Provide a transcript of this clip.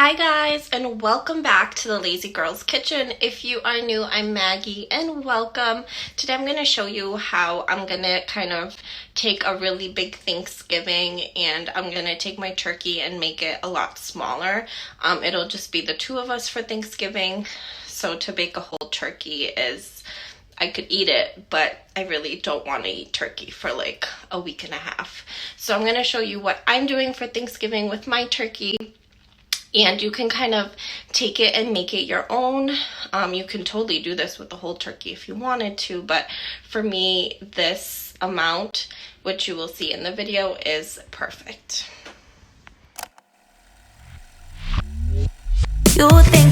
Hi guys, and welcome back to the Lazy Girl's Kitchen. If you are new, I'm Maggie and welcome. Today I'm going to show you how I'm going to kind of take a really big Thanksgiving and I'm going to take my turkey and make it a lot smaller. It'll just be the two of us for Thanksgiving. So to bake a whole turkey I could eat it, but I really don't want to eat turkey for like a week and a half. So I'm going to show you what I'm doing for Thanksgiving with my turkey. And you can kind of take it and make it your own. You can totally do this with the whole turkey if you wanted to, but for me, this amount, which you will see in the video, is perfect. You think